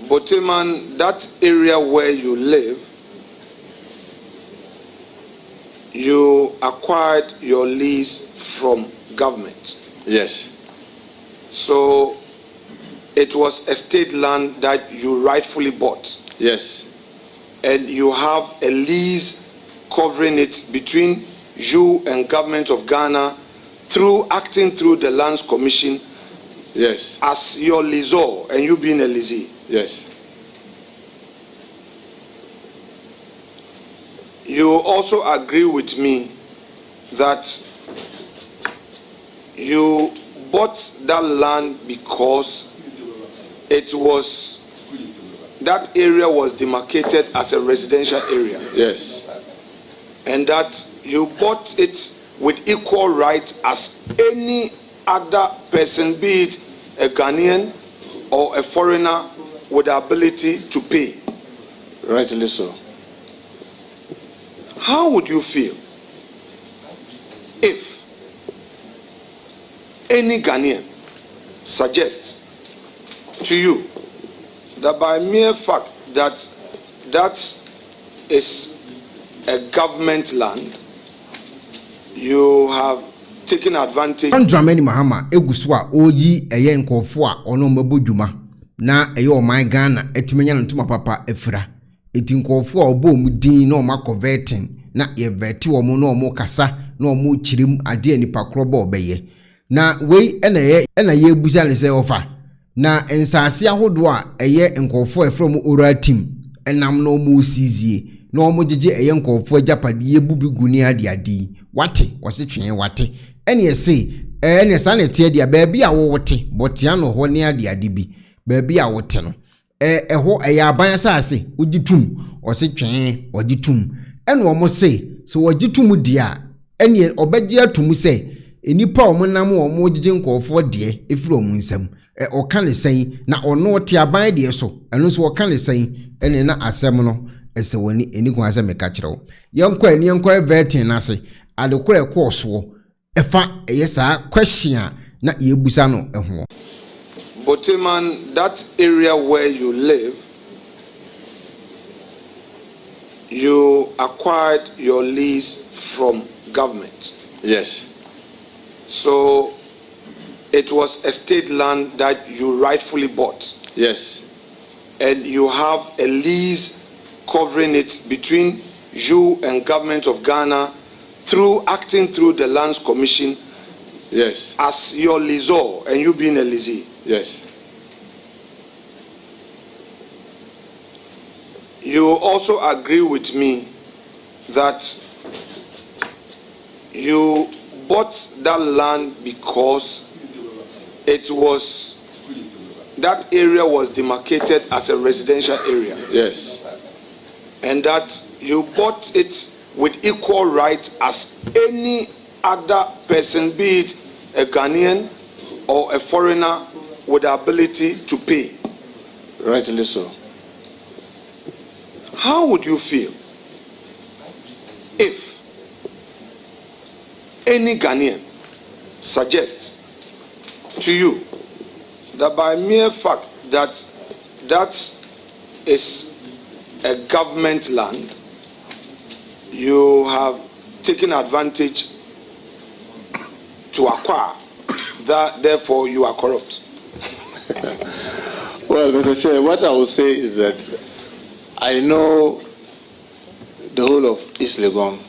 Boteman, that area where you live, you acquired your lease from government. Yes. So it was estate land that you rightfully bought. Yes. And you have a lease covering it between you and government of Ghana through acting through the Lands Commission. Yes. As your leaseor and you being a leasee. Yes. You also agree with me that you bought that land because that area was demarcated as a residential area. Yes. And that you bought it with equal right as any other person, be it a Ghanaian or a foreigner with the ability to pay. Rightly so. How would you feel if any Ghanaian suggests to you that by mere fact that that is a government land, you have taken advantage? Dramani Mahama eguswa oyi eye nkofo a ono mabodwuma na eye o my Ghana etimenya ntuma papa efra eti nkofo a obo mu din na o makoverting na ye veti wo mu na o mu kasa na o mu chirim ade anipa kroba obeye na wei ena ye buza ne se ofa na ensase ahodo a eye nkofo efra mu oral team enam na o mu sizie na o mu gege eye nkofo agapade ye bubi guni ade wate wase twen wate ene ese ene sanete dia baabi a wo wote botia no ho ne ade bi baabi a wote no ho aban asase ogitum wase twen ogitum ene wo mo se so ogitum dia ene obegye atum se enipa o monam o mo gige nkofo de efiri o munsam o kan le sen na ono te aban de so eno so o kan le sen ene na asem no ese woni eni gun asem ka kirewo yenkwa eni yenkwa vertin na se adekore course wo efa eyesa question na yebusa no eho. Boteman, that area where you live, you acquired your lease from government. Yes. So it was estate land that you rightfully bought. Yes. And you have a lease covering it between you and government of Ghana through acting through the Lands Commission. Yes. As your leaseor and you being a leasee. Yes. You also agree with me that you bought that land because that area was demarcated as a residential area. Yes. And that you bought it with equal right as any other person, be it a Ghanaian or a foreigner with the ability to pay. Rightly so. How would you feel if any Ghanaian suggests to you that by mere fact that that is a government land, you have taken advantage to acquire, that therefore you are corrupt? Well, Mr. Chair, what I will say is that I know the whole of East Legon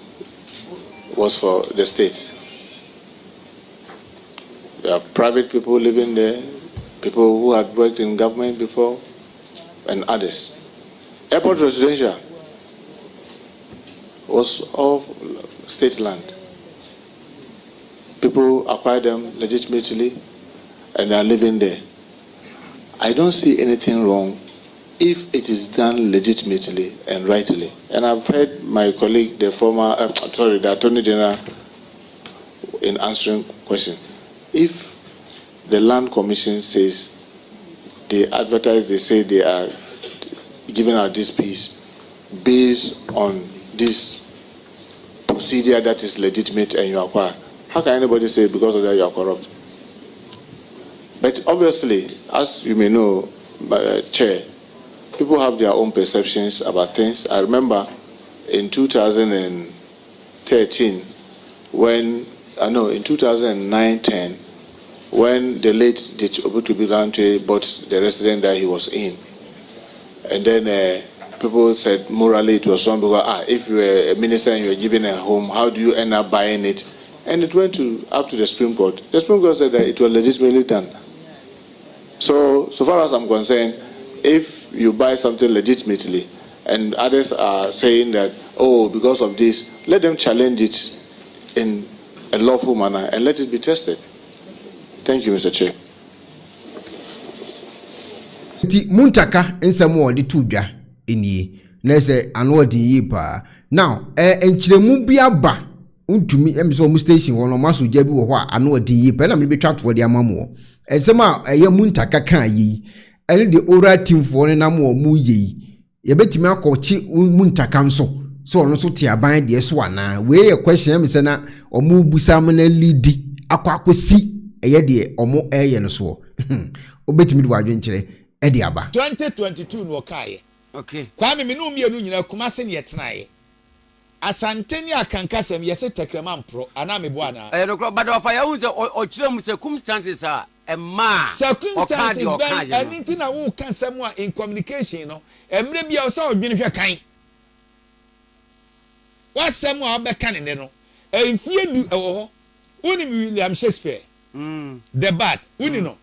was for the state. There are private people living there, people who had worked in government before, and others. Airport residential was all state land. People acquired them legitimately and they are living there. I don't see anything wrong if it is done legitimately and rightly. And I've heard my colleague, the Attorney General, in answering question. If the Land Commission says they advertise, they say they are giving out this piece based on this procedure that is legitimate and you acquire, how can anybody say because of that you are corrupt? But obviously, as you may know, Chair, people have their own perceptions about things. I remember in 2013, in 2009-10, when the late Obutubilante bought the residence that he was in, and then people said morally it was wrong because if you were a minister and you were given a home, how do you end up buying it? And it went up to the Supreme Court. The Supreme Court said that it was legitimately done. So far as I'm concerned, if you buy something legitimately, and others are saying that, oh, because of this, let them challenge it in a lawful manner and let it be tested. Thank you, Mr. Chair. Muntaka nsɛm de to dwa enie na sɛ ano de yi pa now enkyeremu bi aba ntumi emso mu station wɔ no maso gya bi wɔ hɔ a ano de yi pa na me betwa to de amamo nsɛm a ɛyɛ Muntaka kan yi ɛne de oral team fo ne nam wɔ mu yi yɛbɛtumi akɔkye Muntaka nso so ɔno so te aban de so ana we yɛ question me sɛ na ɔmo busam na lidi akwakosi ɛyɛ de ɔmo ɛyɛ no so obetumi de wadwe nkyerɛ 2022 no kaye. Okay. Kwame me no mienu nyina kumase ne yetenaye. Asante ni akankasem yese tekrema mpro ana me bo ana. No but of ya hu se o kire mu circumstances a ma circumstances ben anything na wo kan sem a in communication no emre bia o so odwene hwe kan. Wasem a be kan ne no. Enfie du ewo ho. Woni William Shakespeare. The bad. Woni no.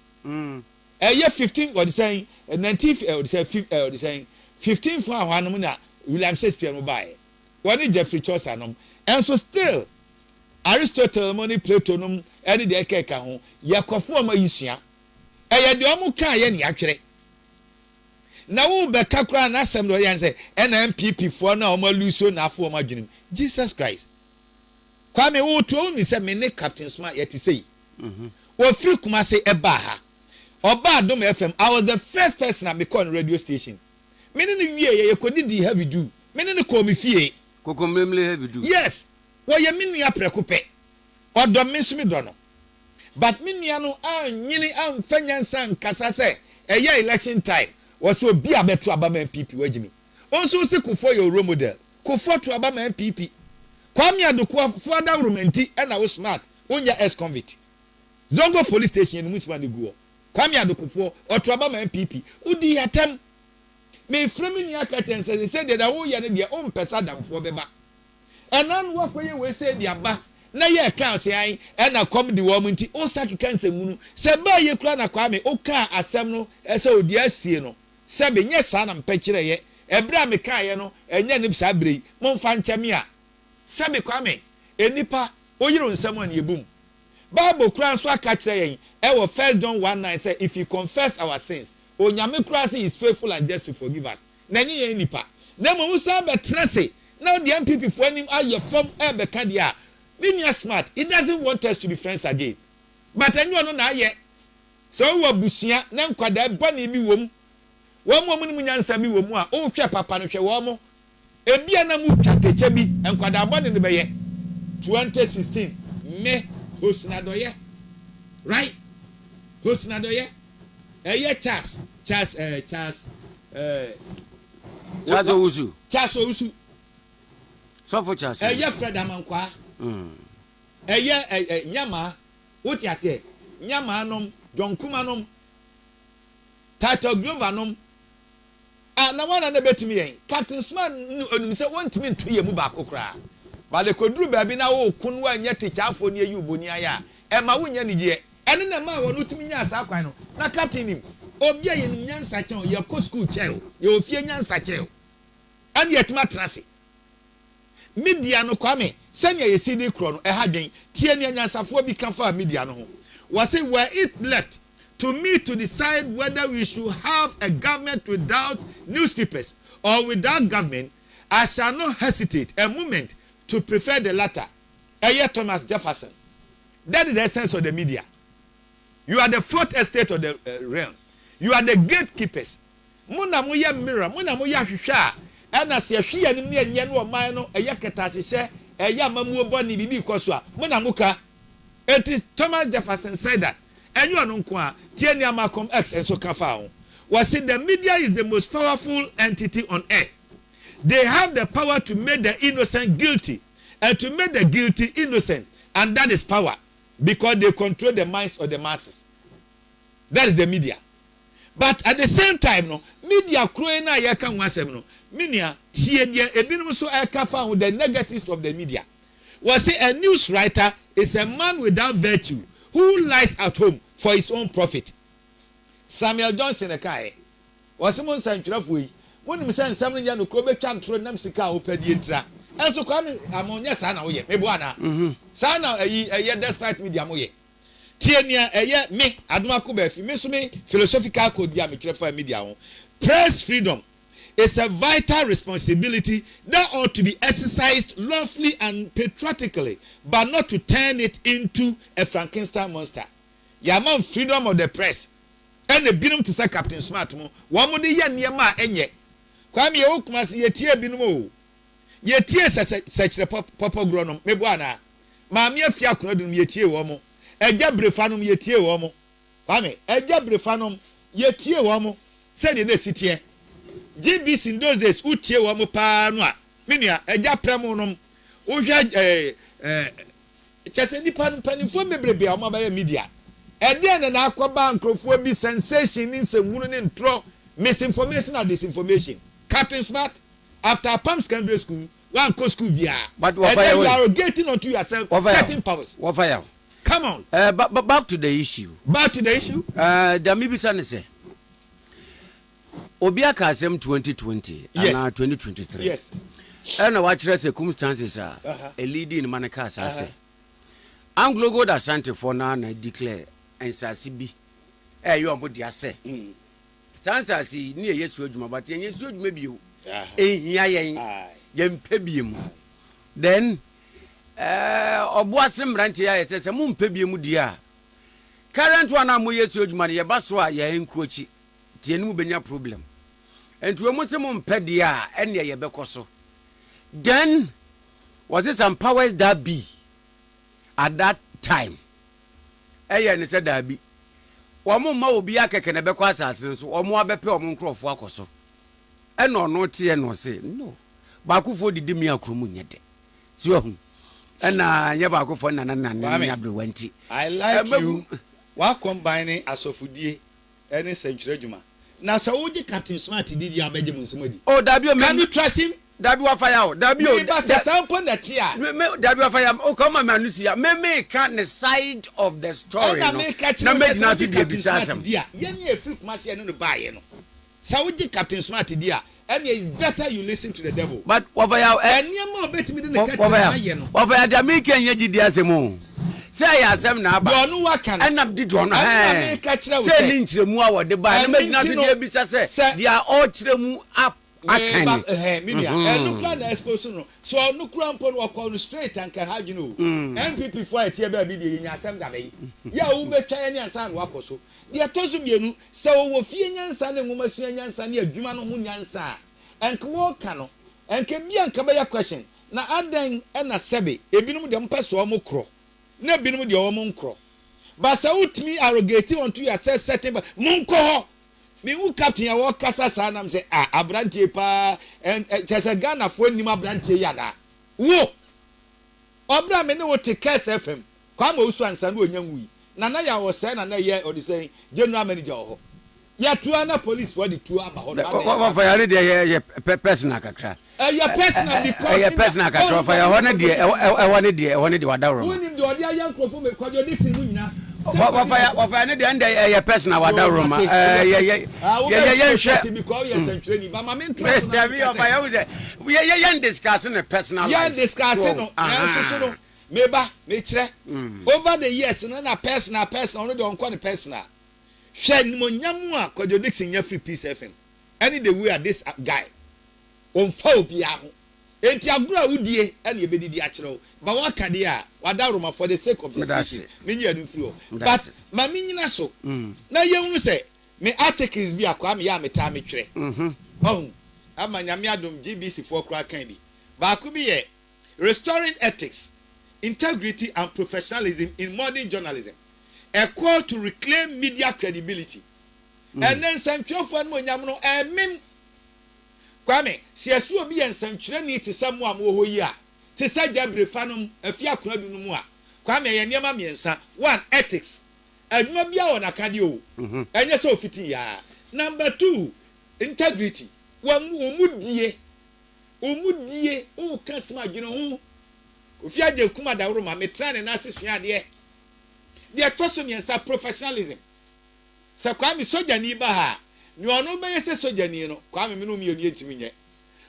Year 15 or the saying 19th or the saying 15 for one na William Shakespeare mo buy. One Jeffrey Chaucer nom. And so still Aristotle money Plato nom any de keka ho yakofo ma yisua. Eye de omo kan ye ne atwere. Na wo be kakra na asem do yan say NMPP for na omo luso na afo omo adwenem. Jesus Christ. Kwame wo to ni say me ne Captain Smart yet say. Wo free kuma say eba ha. Adom FM, I was the first person at me call radio station. Meaning ye kodidi heavy do. Meaning call me fie. Kokomemle heavy do. Yes. Well ye mean ya preocupe. Odom miss me dono. But minya no nyini fanyansa nkasa se eye election time was so be abeto abama MPP wagimi. Also se kufo your role model. Kufo to abama MPP. Kwame adokwa further romanti and I was smart. Onya ex-convict. Zongo police station in Musman go. Kwame adokufo otroba ma MPP udi yatem me frame ni akaten say that wo ye ne de o mpesa damfo beba enan wo koye we say de aba na ye kan say an e na come the wo nti o saki kanse munu se ba ye kura na Kwame o ka asem no e say odi asie no se be nye sa na mpekire ye ebra me kan ye no enye ne bisa brei mo mfa ncheme a se be Kwame enipa oyiro nsem an yebum Bible kura so aka kire yen e wo 1 John 1:9 say if you confess our sins onyame kura say is faithful and just to forgive us na nyi yen nipa na mo musa be trese now the MPP for him aye from e be ka dia me smart he doesn't want us to be friends again but enyo no na aye so wo busia na nkwada bone bi wom wo mu nyansa bi wom a o hwe papa no hwe wo mo ebia na mu twateche bi nkwada bone ne be ye 2016 me Hosnadoye, right? Hosnadoye, Charles Usu. Charles Usu. So for Charles. Fred Amankwa. Nyama, what you say? Nyama nom, John Kumanom, Tato Glovanom. Na one na bet me. Captain Smart say want me to ye mu ba kokra. But the kodru baby na wo kunwa nya teacher afo ne yu boni aya e ma wonya ni je ene na ma wo no timi nya asa kwan no na captain nim obi aye nim nyansa chen ye ko school chen ye ofie nyansa chen an ye tma trase media no Kwame senya ye CD kro no e ha dwen tie ne nyansafo bi kan fa media no ho was say were it left to me to decide whether we should have a government without newspapers or without government, I shall not hesitate a moment to prefer the latter. Thomas Jefferson. That is the essence of the media. You are the fourth estate of the realm. You are the gatekeepers. Muna muya mirror, muna muya hwehwa. Ana se hwe anim ne enye no man no ketase hye mamu boni bibi kosua. Muna muka. It is Thomas Jefferson said that. Enyo no nko a tie ni Malcolm X enso ka fa ho. Was it the media is the most powerful entity on earth? They have the power to make the innocent guilty and to make the guilty innocent, and that is power because they control the minds of the masses. That is the media. But at the same time, no media crowing na yaka wasem no media tie dia ebinom so aka fa with the negatives of the media. Was it a news writer is a man without virtue who lies at home for his own profit. Samuel Johnson ekai was mon santrafo yi wonim say nsam no nya no kro betwa ntro nam sika opadi entra enso kwa me amonya sa na wo ye mebu ana sa na eye despite media mo ye tienia eye me adomako ba fi me so me philosophical code bia me twerɛ for media ho. Press freedom is a vital responsibility that ought to be exercised lawfully and patriotically, but not to turn it into a Frankenstein monster. Yaman freedom of the press. And the binum to say Captain Smart mo. One de ye niema enye. Kwame ye okuma si ye tie binum o. Ye tie such the papa gronom. Me bwana. Maami afia kono dum ye tie wo mo. Eja brefanum ye tie wo mo. Kwame, eja brefanum ye tie wo mo. Say de sitie. GBC in those days utie wo mo pa no a. Minia eja premo nom. Wo hwe chese nipa panifo mebrebe a mo ba ye media. Eden na akwa nkrofo bi sensation ni nsewunu ni ntro misinformation and disinformation. Captain Smart after Palm Secondary School one co school bia but you are getting onto yourself certain powers. Come on. But back to the issue. The Mibisa ne say Obiaka asem 2020 and 2023. Yes. And what circumstances are a leading in Manaka say Anglo Gold Ashanti for now declare and Sasibi. You are what you say. Sansa see near Yesu Juma, but Yesu maybe you. Yem pebium. Then Obuasem Rantia says a moon pebium dia. Current one amu Yesu Juma, ya baswa ya encochi. Tienu benya problem. And to a Muslim pedia and ya bekoso. Then was it some powers that be at that time? Eye said that be. Omo ma obi akeke ne bekwa asase so omo abepe omo nkrofo akoso. E no no tie no se no. Ba akufo didi mi akromu nyede. Si ohun. E na nye ba akufo na abre wanti. I like you. Wa combining asofudie any century adwuma. Na sa woji Captain Smart didi abeje munsumodi. Oh, Dabio, can you trust him? Dabi wa fire out. Dabio, that's the sample that here. Dabi wa fire. Oh, come on, Manusia. Me can the side of the story. No, make not to be disasem. Yenye fruit masi no buy no. Saudi Captain Smart dia. And it's better you listen to the devil. But what fire? And you more bet me than the cat. What fire? Jamaican yeji diasemo. Say asem na ba. No wakan. And am did one. Say lynch the mu award the buy. Imagine not to be bisa say. They are all chiremu up. Media no plan expose no so no crampo no call straight and can have you know MPP fight here be dey nya asem da be ya wo betwa ene ansan no akoso de atozu mienu se wo fie nyansa ne ngoma sia nyansa ne adwuma no ho nyansa enke wo ka no enke bia nka be ya question na adan na sebe ebinum de mpaso mo kro na ebinum de wo mo nkro but say utmi arrogate onto yourself certain but monko ho me who captain ya wo kasa sa nam say abrantie pa chese Ghana fo nim abrantie ya da wo obra me ne wo te Kes FM kwa ma usu ansa no onyam wi na ya wo say na ye odi say general manager ho ya tuwa na police for the two aba ho what for ya dey personal kakra ya personal because ya personal kakra for ya ho na dey e ho ne dey wadawro wo nim dey odi ayan krofo me kwajo dixon mu nyina what for ne dey and ya personal wadawro ma ya hwe because ya century ni ba ma me interest na be of ya we say ya discussing a personal ya discussing no so meba me kire over the years na personal no dey on call the personal hwe ni mo nyamu a kwajo dixon ya free peace FM any the way this guy on fa obi aho enti agura wudie ene ebedidi a kire ba waka de a wadaroma for the sake of this many adu free but ma minyina so na yehunu se me articles bi akwa me ya meta me twere ama nyame adom GBC for kra kan bi ba ko bi ye restoring ethics, integrity and professionalism in modern journalism, a call to reclaim media credibility. and then nsɛntwerɛfoɔ no onyam no ɛmem kwame si esu obi yɛ nsɛntwerɛ ni te sɛ mo a mo hɔ yi a te sɛ Gabriel fanom afi akora du no mu a kwame yɛ nneɛma mmiɛnsa one ethics adwuma bia wɔ nakade o ɛnyɛ sɛ ofiti ya number 2 integrity omudie o ka sma adwene ho ofi agye kuma daworo ma metra ne na asesua de toso mmiɛnsa professionalism sɛ kwame sojani ba ha ni ono bɛyɛ sɛ sojani no kwame me no mienu ntimi nyɛ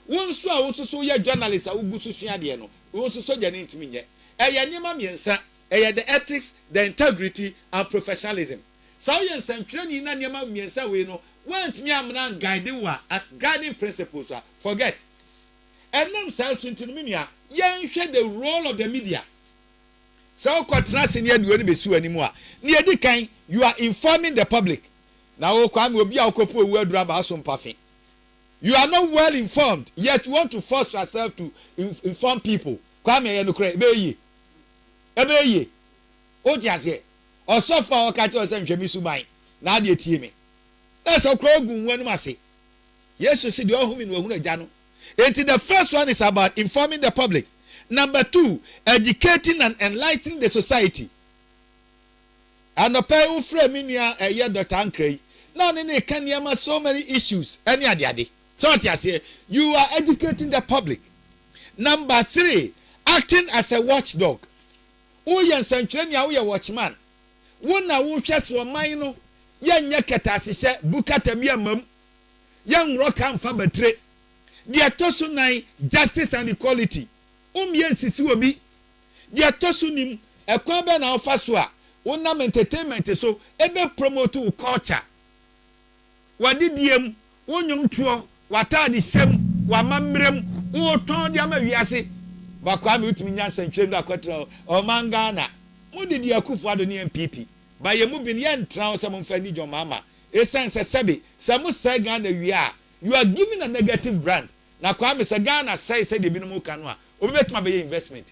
wonso a wososo yɛ journalist a wogu so sua de no wonso sojani ntimi nyɛ ɛyɛ nneɛma mmiɛnsa ɛyɛ the ethics the integrity and professionalism so yɛ nsɛntwerɛni na nneɛma mmiɛnsa wei no wantumi amna guide wa as guiding principles forget ɛnam saa tuntun mi nua yɛnhwɛ the role of the media so kɔtena se ne aduo ne bɛsi w'anim a ne yɛdi kan you are informing the public na wo kwame obi a wokɔpo owu adura ba so mpafe you are not well informed yet you want to force yourself to inform people kwame yɛ no kora ɛbɛyɛ o di ase ɔsɔfo a ɔka kyerɛ sɛ nhwɛ mi suban na ade etie me na sɛ kora ogu nwanum ase yesu si de ɔhumi no ohunu agya no enti the first one is about informing the public. Number 2, educating and enlightening the society. And the pay who frame in your Dr. Ankre. Now, they can hear so many issues. Any idea? So, I say, you are educating the public. Number 3, acting as a watchdog. Who yan century, you watchman. One now who just for mine, young yakata, bukatabia mum, young rock and fabetre. The atosunai, justice and equality. Yen sisi obi dia tosunim ekwa be na ofa so a wonam entertainment so ebe promote culture wadidiem wonyom tuo watade hyem wamamrem wo ton dia ma wiase bakwa me utumi nya santwem da kwatra o mangana mudidi akufo-addo ne MPP ba ye mu bin ye ntra so mo mfa ni jomama esense sebe samu sega na wi a you are giving a negative brand na kwa me sega na say de bi no mu kanu a obetuma be investment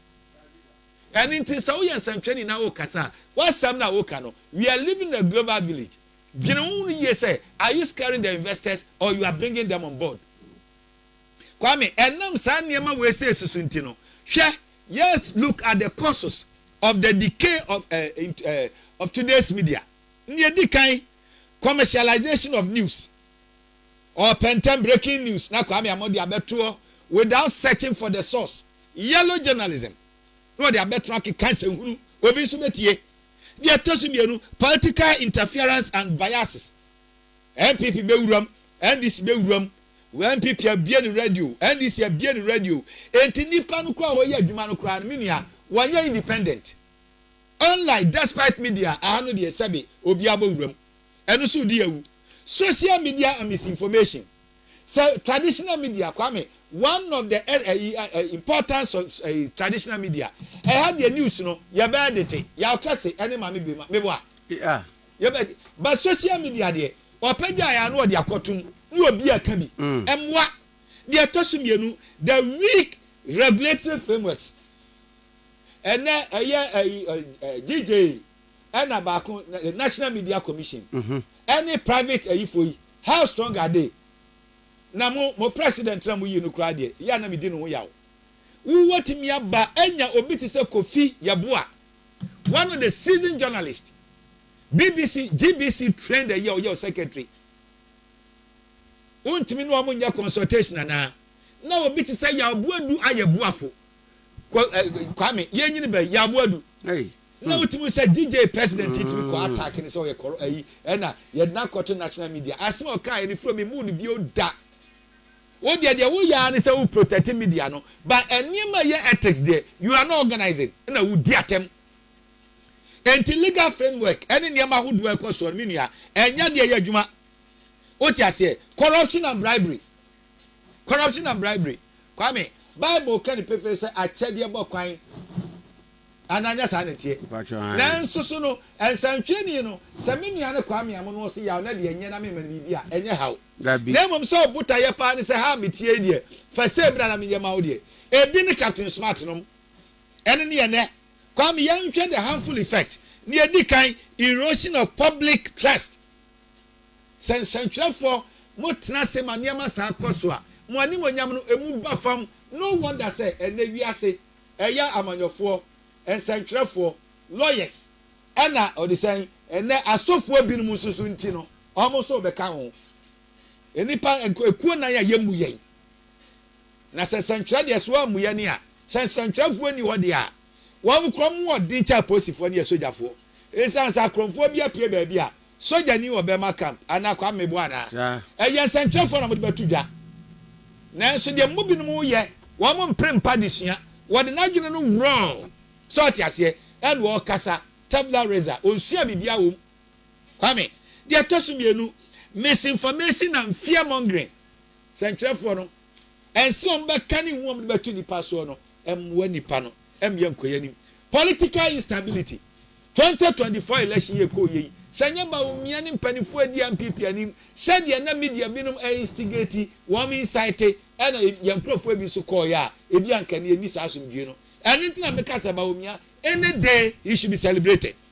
and in so we nsantwani na wo kasa wasam na wo kano we are living in a global village binu ye say are you scaring the investors or you are bringing them on board kwame enam sa niema we say susunti no hwe yes look at the causes of the decay of today's media ne di kan commercialization of news or pen-time breaking news na kwame amodi abeto without searching for the source. Yellow journalism. No, they are better cancer. Obi subetie. They are tosumienu political interference and biases. MPP bewuram, NDC bewuram, MPP abie ni radio, NDC abie ni radio. Enti nipa no kwa hoye adwuma no kwa no minia, wanya independent. Unlike despite media, ahano de sabe obi abowuram. Eno so di ewu. Social media and misinformation. So traditional media kwame one of the importance of traditional media had the news no ya be dete ya kase ene ma mebo a yeah but social media there opagya ya no de akotum no obi aka bi emwa de tosumienu the weak regulatory frameworks ene DJ and about the National Media Commission any private ifoi how strong are they na mo president na mo yi no kra de ya na me di no ho yawo wo watimi aba enya obi ti se Kofi Yaboa one of the seasoned journalists GBC trained the your secretary wontimi no mo nya consultation na obi ti se Yaboadu ayebuafo kwame yenyini be Yaboadu na wotimi se DJ president itimi ko attack ni so ye koro na ye na koto national media asem kai ni from me mood bi o da wo de wo ya ni say wo protect media no but enima ye ethics there you are not organizing na wo di atem enti legal framework eni niam ahodo e ko so me nua enya de ye adwuma o ti ase corruption and bribery kwame bible can pefe say achede bo kwan ananya sa na tie na nsusu no ensantweni no se me nua ne kwame am no se ya na de enye na me ma bibia enye hawo na mom so buta ye pa ne se ha metie die fa se bra na me ye ma wo die ebi ne captain smart no ene ne ye ne kwame ye nhwe the harmful effect ne edi kan erosion of public trust sensantwerɛfoɔ mo tena se ma nneɛma saa kɔ so a mo ani mo nyam no emu ba fam no wonder say ɛnɛ wiase ɛyɛ amanyɔfoɔ nsantwerɛfoɔ lawyers ɛna ɔde sɛn ɛnɛ asɔfoɔ binom nsoso nti no ɔmo so bɛka ho enipa ekuo nan a yɛmu yɛn na sensantwerɛ deɛ so amu yɛn ni a sensantwerɛfoɔ ni hɔ deɛ a wɔn kura mu ɔden kyɛ apolisifoɔ ne yɛ sogyafoɔ esan sa akorɔmfoɔ bi apue baabi a soja ni wɔ bɛma camp ana kwa mebo ana ɛyɛ nsantwerɛfoɔ na mo de bɛto dwa nanso deɛ mo binom yɛ wɔn mo mpere mpa de sua wɔde n'adwene no wrong so ɔte aseɛ ɛna wɔkasa tabula reza onsua bibia wom kwame deɛ ɛtɔ so mmienu misinformation and fear mongering nsantwerɛfoɔ no ɛnsi wɔn bɛka ne wɔn de bɛto nipa soɔ no ɛmmoa nipa no ɛmyɛ nkɔyɛ nim political instability 2024 election yɛ kɔ yɛ sɛnyɛ ba omia ne mpanifo adi MPP anim sɛdeɛ na media binom instigate wɔn incite ɛna yɛn nkurɔfoɔ bi so kɔɔ yɛ a ebi ankane ani saa asomdue no ɛne ntina meka sɛ ba omia any day he should be celebrated